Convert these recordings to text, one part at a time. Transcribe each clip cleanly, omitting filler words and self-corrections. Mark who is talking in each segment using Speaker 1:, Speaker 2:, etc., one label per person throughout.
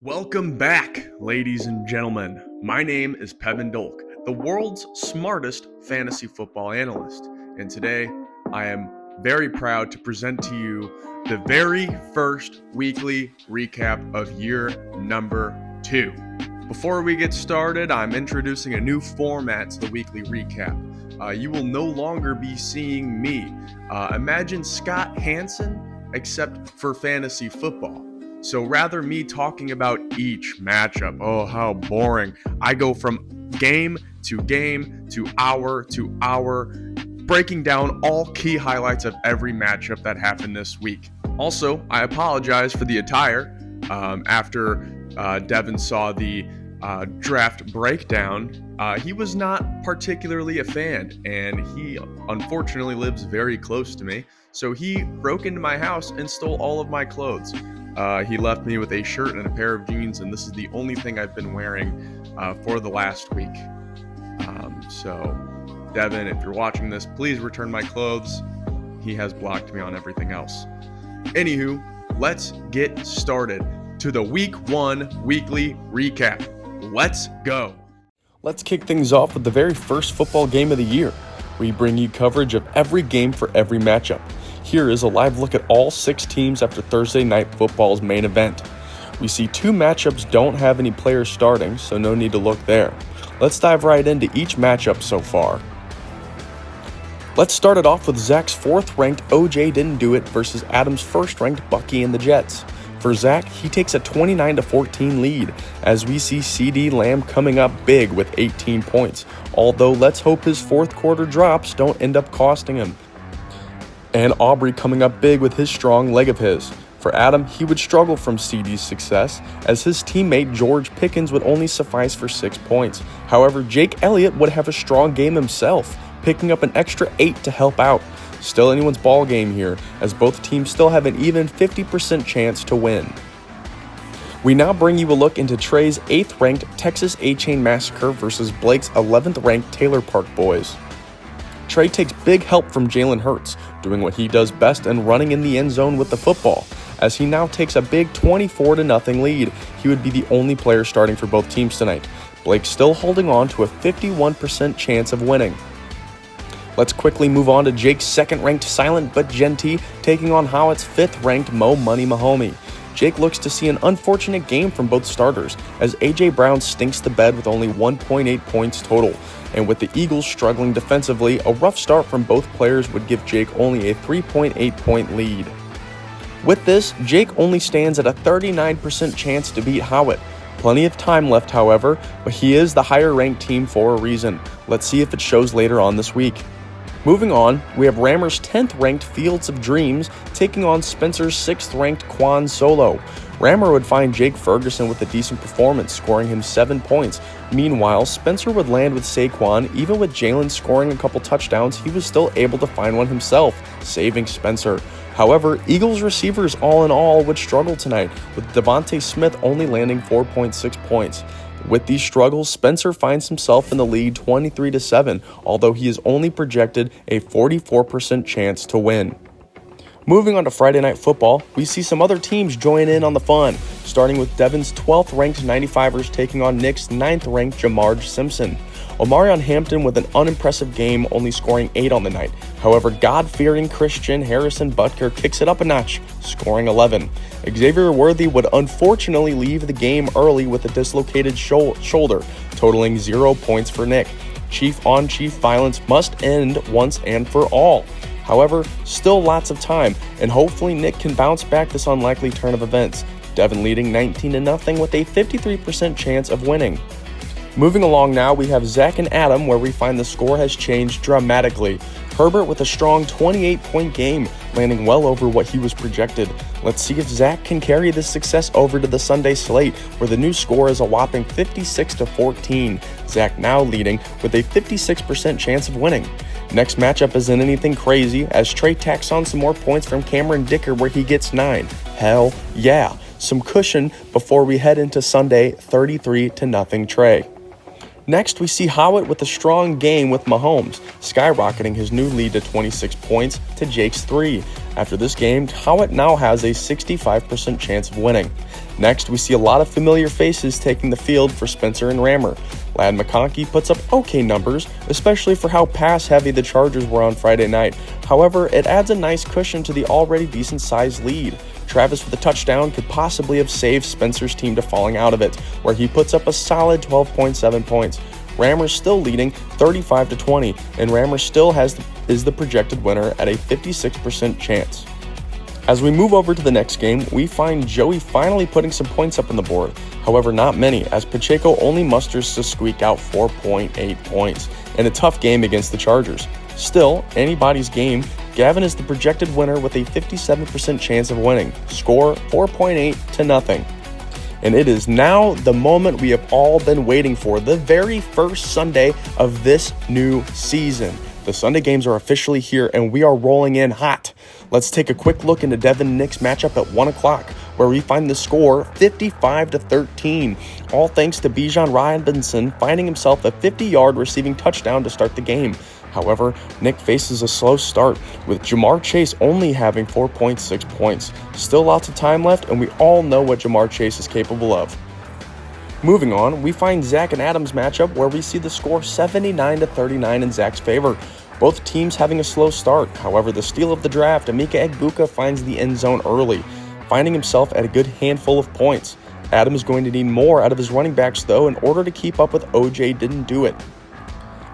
Speaker 1: Welcome back, ladies and gentlemen. My name is Pevin Dolk, the world's smartest fantasy football analyst. And today, I am very proud to present to you the very first weekly recap of year number 2. Before we get started, I'm introducing a new format to the weekly recap. You will no longer be seeing me. Imagine Scott Hansen, except for fantasy football. So rather me talking about each matchup, oh, how boring. I go from game to hour, breaking down all key highlights of every matchup that happened this week. Also, I apologize for the attire. After Devin saw the draft breakdown, he was not particularly a fan, and he unfortunately lives very close to me. So he broke into my house and stole all of my clothes. He left me with a shirt and a pair of jeans, and this is the only thing I've been wearing for the last week. So, Devin, if you're watching this, please return my clothes. He has blocked me on everything else. Anywho, let's get started to the Week 1 weekly recap. Let's go.
Speaker 2: Let's kick things off with the very first football game of the year. We bring you coverage of every game for every matchup. Here is a live look at all 6 teams after Thursday Night Football's main event. We see 2 matchups don't have any players starting, so no need to look there. Let's dive right into each matchup so far. Let's start it off with Zach's 4th-ranked OJ Didn't Do It versus Adam's 1st-ranked Bucky and the Jets. For Zach, he takes a 29-14 lead, as we see CeeDee Lamb coming up big with 18 points, although let's hope his 4th quarter drops don't end up costing him. And Aubrey coming up big with his strong leg of his. For Adam, he would struggle from CeeDee's success, as his teammate George Pickens would only suffice for 6 points. However, Jake Elliott would have a strong game himself, picking up an extra 8 to help out. Still anyone's ball game here, as both teams still have an even 50% chance to win. We now bring you a look into Trey's 8th-ranked Texas A-Chain Massacre versus Blake's 11th-ranked Taylor Park Boys. Trey takes big help from Jalen Hurts, doing what he does best and running in the end zone with the football. As he now takes a big 24-0 lead, he would be the only player starting for both teams tonight. Blake still holding on to a 51% chance of winning. Let's quickly move on to Jake's 2nd-ranked Silent But Genty taking on Howitt's 5th-ranked Mo Money Mahomey. Jake looks to see an unfortunate game from both starters, as A.J. Brown stinks the bed with only 1.8 points total. And with the Eagles struggling defensively, a rough start from both players would give Jake only a 3.8 point lead. With this, Jake only stands at a 39% chance to beat Howitt. Plenty of time left, however, but he is the higher-ranked team for a reason. Let's see if it shows later on this week. Moving on, we have Rammer's 10th-ranked Fields of Dreams taking on Spencer's 6th-ranked Quan Solo. Rammer would find Jake Ferguson with a decent performance, scoring him 7 points. Meanwhile, Spencer would land with Saquon. Even with Jalen scoring a couple touchdowns, he was still able to find one himself, saving Spencer. However, Eagles receivers all in all would struggle tonight, with Devontae Smith only landing 4.6 points. With these struggles, Spencer finds himself in the lead 23-7, although he is only projected a 44% chance to win. Moving on to Friday Night Football, we see some other teams join in on the fun, starting with Devin's 12th-ranked 95ers taking on Nick's 9th-ranked Jamar Simpson. Omarion Hampton with an unimpressive game, only scoring 8 on the night. However, God-fearing Christian Harrison Butker kicks it up a notch, scoring 11. Xavier Worthy would unfortunately leave the game early with a dislocated shoulder, totaling 0 points for Nick. Chief-on-chief violence must end once and for all. However, still lots of time, and hopefully Nick can bounce back this unlikely turn of events. Devin leading 19-0 with a 53% chance of winning. Moving along now, we have Zach and Adam, where we find the score has changed dramatically. Herbert with a strong 28-point game, landing well over what he was projected. Let's see if Zach can carry this success over to the Sunday slate, where the new score is a whopping 56-14. Zach now leading with a 56% chance of winning. Next matchup isn't anything crazy, as Trey tacks on some more points from Cameron Dicker, where he gets 9. Hell yeah, some cushion before we head into Sunday 33-0 Trey. Next, we see Howitt with a strong game with Mahomes, skyrocketing his new lead to 26 points to Jake's 3. After this game, Howitt now has a 65% chance of winning. Next, we see a lot of familiar faces taking the field for Spencer and Rammer. Ladd McConkey puts up okay numbers, especially for how pass-heavy the Chargers were on Friday night. However, it adds a nice cushion to the already decent-sized lead. Travis with a touchdown could possibly have saved Spencer's team to falling out of it, where he puts up a solid 12.7 points. Rammer's still leading 35-20, and Rammer still is the projected winner at a 56% chance. As we move over to the next game, we find Joey finally putting some points up on the board. However, not many, as Pacheco only musters to squeak out 4.8 points in a tough game against the Chargers. Still, anybody's game, Gavin is the projected winner with a 57% chance of winning. Score 4.8-0. And it is now the moment we have all been waiting for, the very first Sunday of this new season. The Sunday games are officially here and we are rolling in hot. Let's take a quick look into Devin and Nick's matchup at 1 o'clock, where we find the score 55-13, all thanks to Bijan Robinson finding himself a 50-yard receiving touchdown to start the game. However, Nick faces a slow start, with Ja'Marr Chase only having 4.6 points. Still lots of time left, and we all know what Ja'Marr Chase is capable of. Moving on, we find Zach and Adam's matchup, where we see the score 79-39 in Zach's favor. Both teams having a slow start. However, the steal of the draft, Emeka Egbuka, finds the end zone early, finding himself at a good handful of points. Adam is going to need more out of his running backs, though, in order to keep up with OJ didn't do it.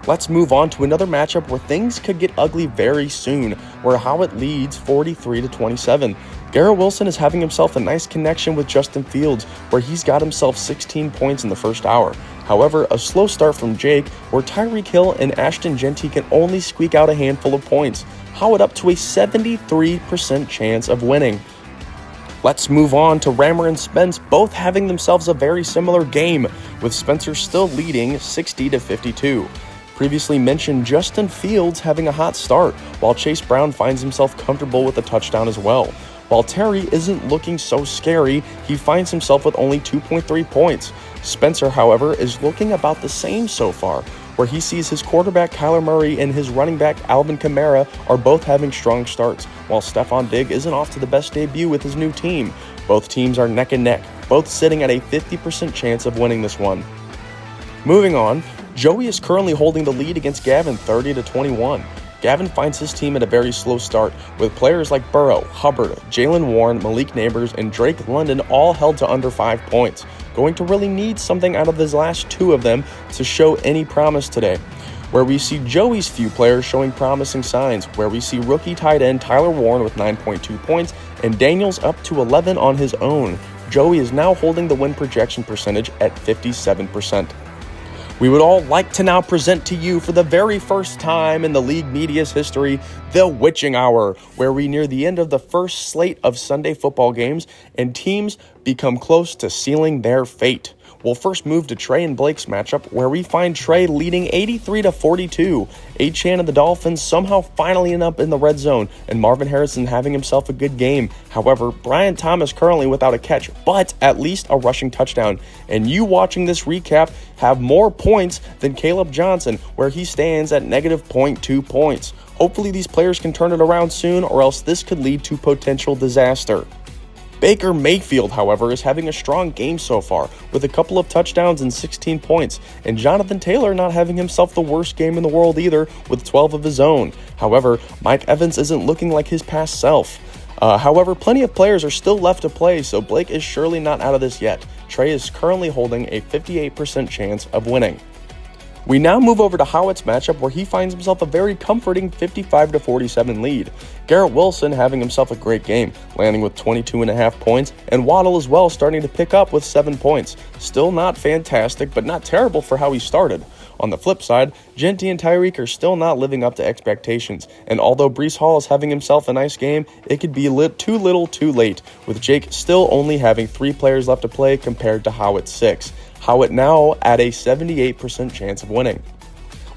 Speaker 2: Let's move on to another matchup where things could get ugly very soon, where Howitt leads 43-27. Garrett Wilson is having himself a nice connection with Justin Fields, where he's got himself 16 points in the first hour. However, a slow start from Jake, where Tyreek Hill and Ashton Genty can only squeak out a handful of points. Howitt up to a 73% chance of winning. Let's move on to Rammer and Spence, both having themselves a very similar game, with Spencer still leading 60-52. Previously mentioned Justin Fields having a hot start, while Chase Brown finds himself comfortable with a touchdown as well. While Terry isn't looking so scary, he finds himself with only 2.3 points. Spencer, however, is looking about the same so far, where he sees his quarterback Kyler Murray and his running back Alvin Kamara are both having strong starts, while Stephon Diggs isn't off to the best debut with his new team. Both teams are neck and neck, both sitting at a 50% chance of winning this one. Moving on, Joey is currently holding the lead against Gavin 30-21. Gavin finds his team at a very slow start, with players like Burrow, Hubbard, Jaylen Warren, Malik Neighbors, and Drake London all held to under 5 points. Going to really need something out of his last two of them to show any promise today. Where we see Joey's few players showing promising signs, where we see rookie tight end Tyler Warren with 9.2 points and Daniels up to 11 on his own. Joey is now holding the win projection percentage at 57%. We would all like to now present to you for the very first time in the league media's history, the Witching Hour, where we near the end of the first slate of Sunday football games and teams become close to sealing their fate. We'll first move to Trey and Blake's matchup, where we find Trey leading 83-42. Achane and the Dolphins somehow finally end up in the red zone, and Marvin Harrison having himself a good game. However, Brian Thomas currently without a catch, but at least a rushing touchdown. And you watching this recap have more points than Caleb Johnson, where he stands at negative 0.2 points. Hopefully these players can turn it around soon, or else this could lead to potential disaster. Baker Mayfield, however, is having a strong game so far, with a couple of touchdowns and 16 points, and Jonathan Taylor not having himself the worst game in the world either, with 12 of his own. However, Mike Evans isn't looking like his past self. However, plenty of players are still left to play, so Blake is surely not out of this yet. Trey is currently holding a 58% chance of winning. We now move over to Howitt's matchup, where he finds himself a very comforting 55-47 lead. Garrett Wilson having himself a great game, landing with 22.5 points, and Waddle as well starting to pick up with 7 points. Still not fantastic, but not terrible for how he started. On the flip side, Genty and Tyreek are still not living up to expectations, and although Breece Hall is having himself a nice game, it could be too little too late, with Jake still only having 3 players left to play compared to Howitt's 6. Howitt now at a 78% chance of winning.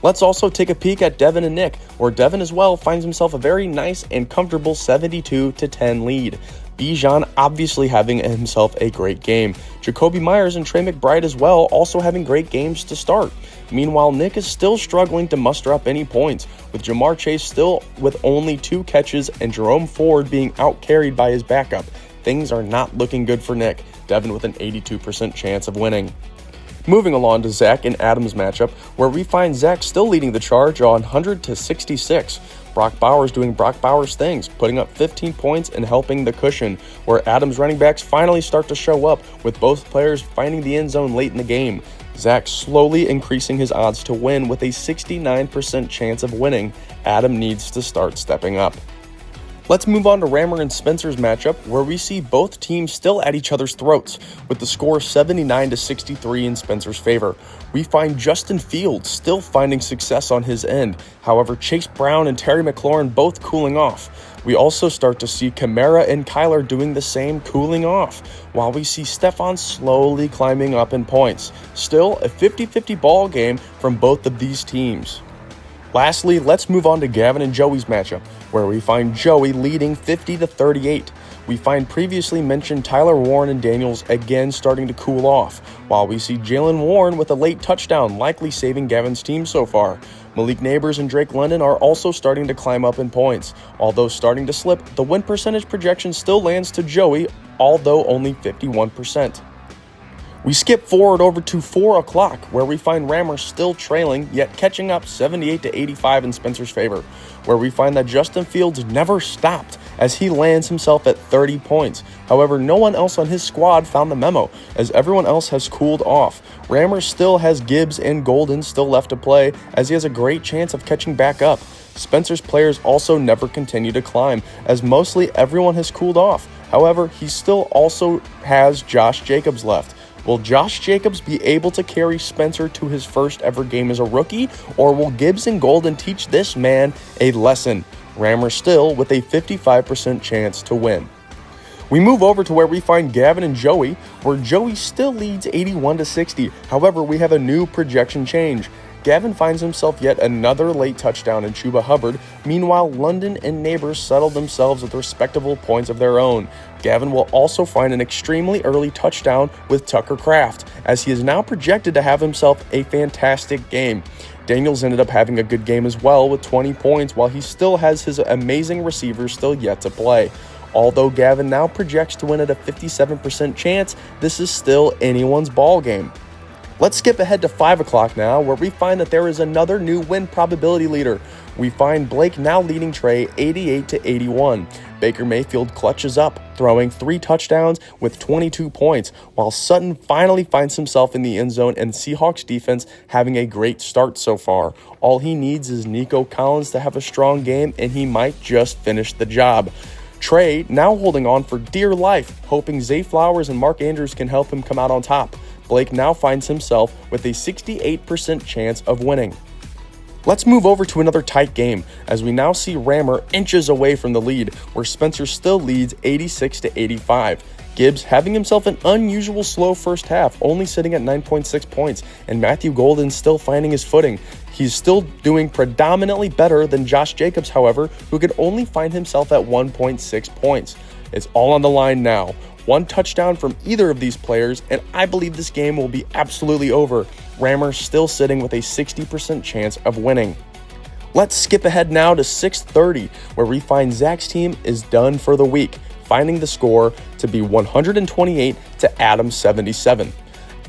Speaker 2: Let's also take a peek at Devin and Nick, where Devin as well finds himself a very nice and comfortable 72-10 lead. Bijan obviously having himself a great game. Jacoby Myers and Trey McBride as well also having great games to start. Meanwhile, Nick is still struggling to muster up any points, with Jamar Chase still with only 2 catches and Jerome Ford being out-carried by his backup. Things are not looking good for Nick. Devin with an 82% chance of winning. Moving along to Zach and Adam's matchup, where we find Zach still leading the charge on 100-66. Brock Bowers doing Brock Bowers things, putting up 15 points and helping the cushion, where Adam's running backs finally start to show up, with both players finding the end zone late in the game. Zach slowly increasing his odds to win with a 69% chance of winning. Adam needs to start stepping up. Let's move on to Rammer and Spencer's matchup, where we see both teams still at each other's throats, with the score 79-63 in Spencer's favor. We find Justin Fields still finding success on his end. However, Chase Brown and Terry McLaurin both cooling off. We also start to see Kamara and Kyler doing the same, cooling off, while we see Stephon slowly climbing up in points. Still a 50-50 ball game from both of these teams. Lastly, let's move on to Gavin and Joey's matchup, where we find Joey leading 50-38. We find previously mentioned Tyler Warren and Daniels again starting to cool off, while we see Jalen Warren with a late touchdown likely saving Gavin's team so far. Malik Neighbors and Drake London are also starting to climb up in points. Although starting to slip, the win percentage projection still lands to Joey, although only 51%. We skip forward over to 4 o'clock, where we find Rammer still trailing, yet catching up 78-85 in Spencer's favor, where we find that Justin Fields never stopped as he lands himself at 30 points. However, no one else on his squad found the memo, as everyone else has cooled off. Rammer still has Gibbs and Golden still left to play, as he has a great chance of catching back up. Spencer's players also never continue to climb, as mostly everyone has cooled off. However, he still also has Josh Jacobs left. Will Josh Jacobs be able to carry Spencer to his first ever game as a rookie, or will Gibbs and Golden teach this man a lesson? Rammer still with a 55% chance to win. We move over to where we find Gavin and Joey, where Joey still leads 81-60. However, we have a new projection change. Gavin finds himself yet another late touchdown in Chuba Hubbard. Meanwhile, London and Neighbors settle themselves with respectable points of their own. Gavin will also find an extremely early touchdown with Tucker Kraft, as he is now projected to have himself a fantastic game. Daniels ended up having a good game as well with 20 points, while he still has his amazing receivers still yet to play. Although Gavin now projects to win at a 57% chance, this is still anyone's ball game. Let's skip ahead to 5 o'clock now, where we find that there is another new win probability leader. We find Blake now leading Trey 88-81. Baker Mayfield clutches up, throwing 3 touchdowns with 22 points, while Sutton finally finds himself in the end zone and Seahawks defense having a great start so far. All he needs is Nico Collins to have a strong game, and he might just finish the job. Trey now holding on for dear life, hoping Zay Flowers and Mark Andrews can help him come out on top. Blake now finds himself with a 68% chance of winning. Let's move over to another tight game, as we now see Rammer inches away from the lead, where Spencer still leads 86-85. Gibbs having himself an unusual slow first half, only sitting at 9.6 points, and Matthew Golden still finding his footing. He's still doing predominantly better than Josh Jacobs, however, who could only find himself at 1.6 points. It's all on the line now. One touchdown from either of these players, and I believe this game will be absolutely over. Rammer still sitting with a 60% chance of winning. Let's skip ahead now to 6:30, where we find Zach's team is done for the week, finding the score to be 128 to Adam's 77.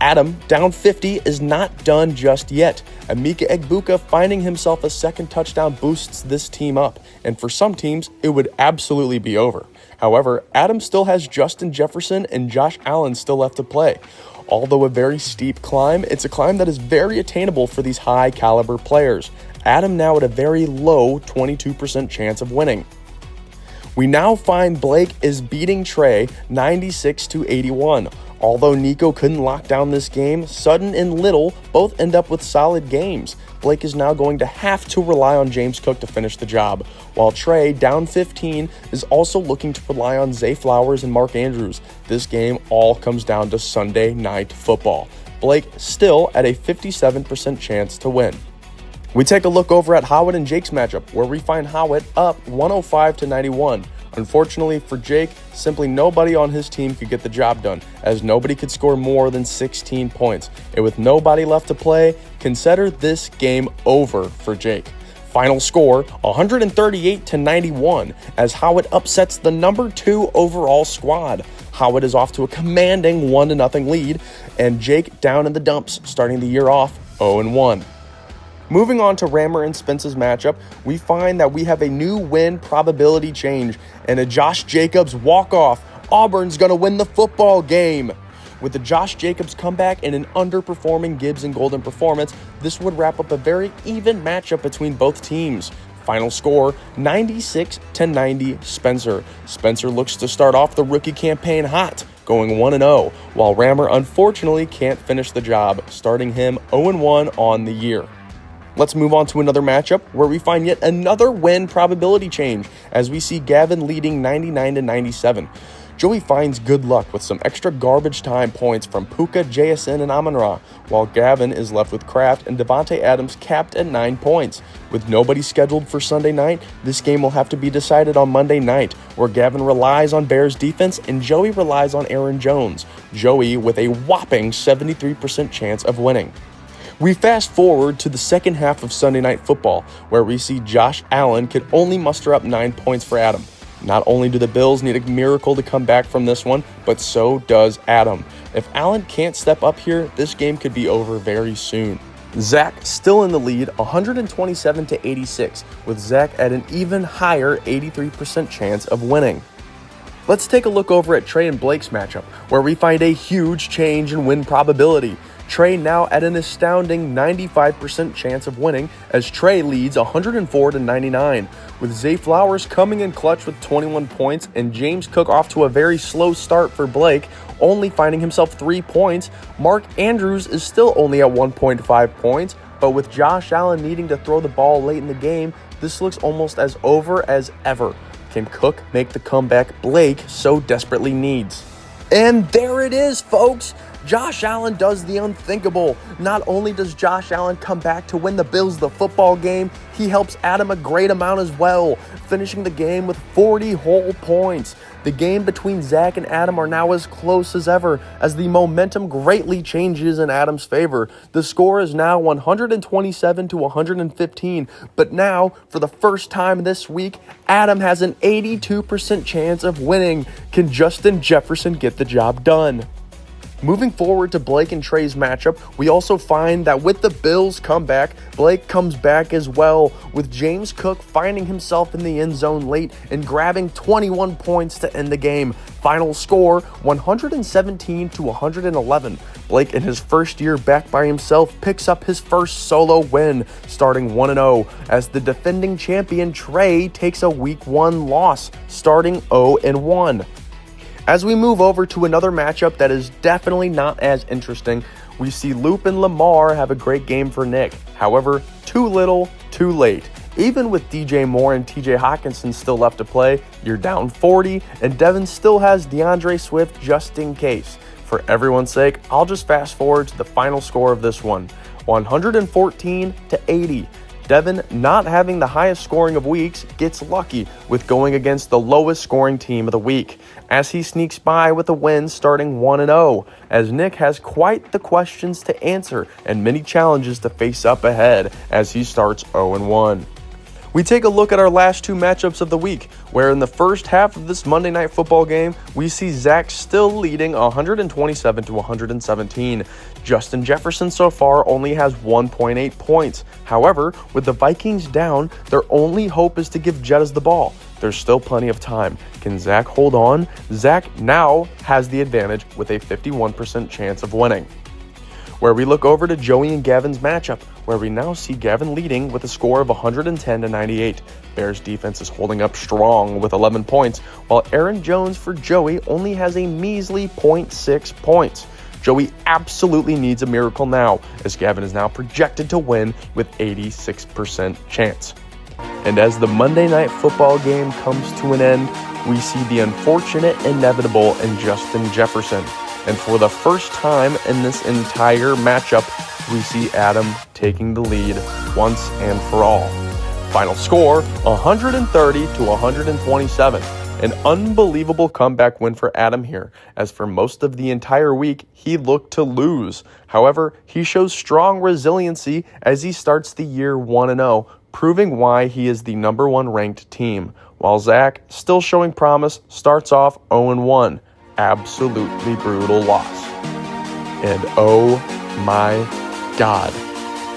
Speaker 2: Adam, down 50, is not done just yet. Emeka Egbuka finding himself a second touchdown boosts this team up, and for some teams, it would absolutely be over. However, Adam still has Justin Jefferson and Josh Allen still left to play. Although a very steep climb, it's a climb that is very attainable for these high caliber players. Adam now at a very low 22% chance of winning. We now find Blake is beating Trey 96-81. Although Nico couldn't lock down this game, Sutton and Little both end up with solid games. Blake is now going to have to rely on James Cook to finish the job, while Trey, down 15, is also looking to rely on Zay Flowers and Mark Andrews. This game all comes down to Sunday Night Football. Blake still at a 57% chance to win. We take a look over at Howitt and Jake's matchup, where we find Howitt up 105-91. Unfortunately for Jake, simply nobody on his team could get the job done, as nobody could score more than 16 points. And with nobody left to play, consider this game over for Jake. Final score, 138-91, as Howitt upsets the number 2 overall squad. Howitt is off to a commanding 1-0 lead, and Jake down in the dumps, starting the year off 0-1. Moving on to Rammer and Spence's matchup, we find that we have a new win probability change and a Josh Jacobs walk-off. Auburn's going to win the football game. With the Josh Jacobs comeback and an underperforming Gibbs and Golden performance, this would wrap up a very even matchup between both teams. Final score, 96-90 Spencer. Spencer looks to start off the rookie campaign hot, going 1-0, while Rammer unfortunately can't finish the job, starting him 0-1 on the year. Let's move on to another matchup where we find yet another win probability change as we see Gavin leading 99-97. Joey finds good luck with some extra garbage time points from Puka, JSN, and Amon-Ra, while Gavin is left with Kraft and Devontae Adams capped at 9 points. With nobody scheduled for Sunday night, this game will have to be decided on Monday night, where Gavin relies on Bears defense and Joey relies on Aaron Jones. Joey with a whopping 73% chance of winning. We fast forward to the second half of Sunday Night Football, where we see Josh Allen could only muster up 9 points for Adam. Not only do the Bills need a miracle to come back from this one, but so does Adam. If Allen can't step up here, this game could be over very soon. Zach still in the lead, 127-86, with Zach at an even higher 83% chance of winning. Let's take a look over at Trey and Blake's matchup, where we find a huge change in win probability. Trey now at an astounding 95% chance of winning, as Trey leads 104-99, with Zay Flowers coming in clutch with 21 points and James Cook off to a very slow start for Blake, only finding himself 3 points. Mark Andrews is still only at 1.5 points, but with Josh Allen needing to throw the ball late in the game, this looks almost as over as ever. Can Cook make the comeback Blake so desperately needs? And there it is, folks! Josh Allen does the unthinkable. Not only does Josh Allen come back to win the Bills the football game, he helps Adam a great amount as well, finishing the game with 40 whole points. The game between Zach and Adam are now as close as ever, as the momentum greatly changes in Adam's favor. The score is now 127-115, but now, for the first time this week, Adam has an 82% chance of winning. Can Justin Jefferson get the job done? Moving forward to Blake and Trey's matchup, we also find that with the Bills' comeback, Blake comes back as well, with James Cook finding himself in the end zone late and grabbing 21 points to end the game. Final score, 117-111. Blake, in his first year back by himself, picks up his first solo win, starting 1-0, as the defending champion Trey takes a Week 1 loss, starting 0-1. As we move over to another matchup that is definitely not as interesting, we see Loop and Lamar have a great game for Nick. However, too little, too late. Even with DJ Moore and TJ Hawkinson still left to play, you're down 40, and Devin still has DeAndre Swift just in case. For everyone's sake, I'll just fast forward to the final score of this one, 114-80. Devin, not having the highest scoring of weeks, gets lucky with going against the lowest scoring team of the week, as he sneaks by with a win starting 1-0, as Nick has quite the questions to answer and many challenges to face up ahead as he starts 0-1. We take a look at our last two matchups of the week, where in the first half of this Monday Night Football game, we see Zach still leading 127-117. Justin Jefferson so far only has 1.8 points. However, with the Vikings down, their only hope is to give Jettas the ball. There's still plenty of time. Can Zach hold on? Zach now has the advantage with a 51% chance of winning. Where we look over to Joey and Gavin's matchup, where we now see Gavin leading with a score of 110-98. Bears defense is holding up strong with 11 points, while Aaron Jones for Joey only has a measly 0.6 points. Joey absolutely needs a miracle now, as Gavin is now projected to win with 86% chance. And as the Monday Night Football game comes to an end, we see the unfortunate inevitable in Justin Jefferson. And for the first time in this entire matchup, we see Adam taking the lead once and for all. Final score, 130 to 127. An unbelievable comeback win for Adam here, as for most of the entire week, he looked to lose. However, he shows strong resiliency as he starts the year 1-0, proving why he is the number 1 ranked team, while Zach, still showing promise, starts off 0-1. Absolutely brutal loss. And oh my God.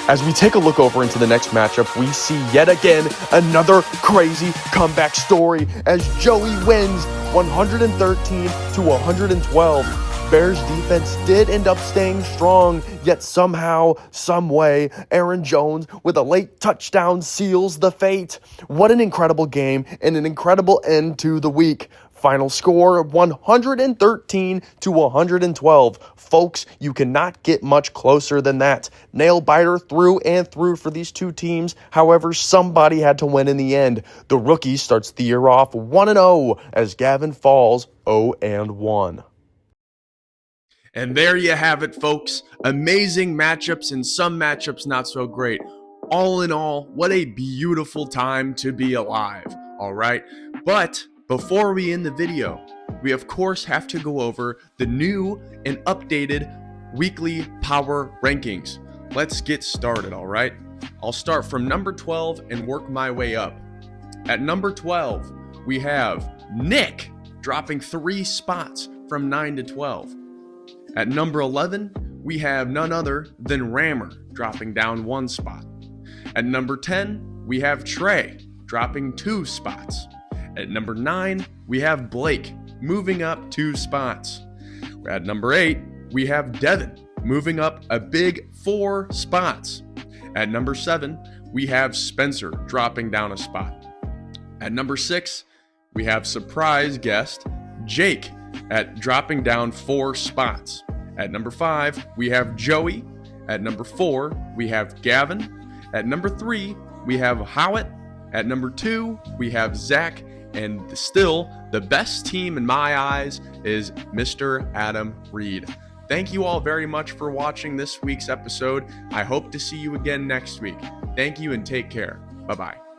Speaker 2: As we take a look over into the next matchup, we see yet again another crazy comeback story as Joey wins 113 to 112. Bears defense did end up staying strong, yet somehow, someway, Aaron Jones with a late touchdown seals the fate. What an incredible game and an incredible end to the week. Final score, 113 to 112. Folks, you cannot get much closer than that. Nail biter through and through for these two teams. However, somebody had to win in the end. The rookie starts the year off 1-0 as Gavin falls 0-1.
Speaker 1: And there you have it, folks. Amazing matchups and some matchups not so great. All in all, what a beautiful time to be alive, all right? But before we end the video, we of course have to go over the new and updated weekly power rankings. Let's get started, all right? I'll start from number 12 and work my way up. At number 12, we have Nick dropping 3 spots from 9 to 12. At number 11, we have none other than Rammer dropping down 1 spot. At number 10, we have Trey dropping 2 spots. At number 9, we have Blake moving up 2 spots. At number 8, we have Devin moving up a big 4 spots. At number 7, we have Spencer dropping down a spot. At number 6, we have surprise guest Jake at dropping down 4 spots. At number 5, we have Joey. At number 4, we have Gavin. At number 3, we have Howitt. At number 2, we have Zach. And still, the best team in my eyes is Mr. Adam Reed. Thank you all very much for watching this week's episode. I hope to see you again next week. Thank you and take care. Bye-bye.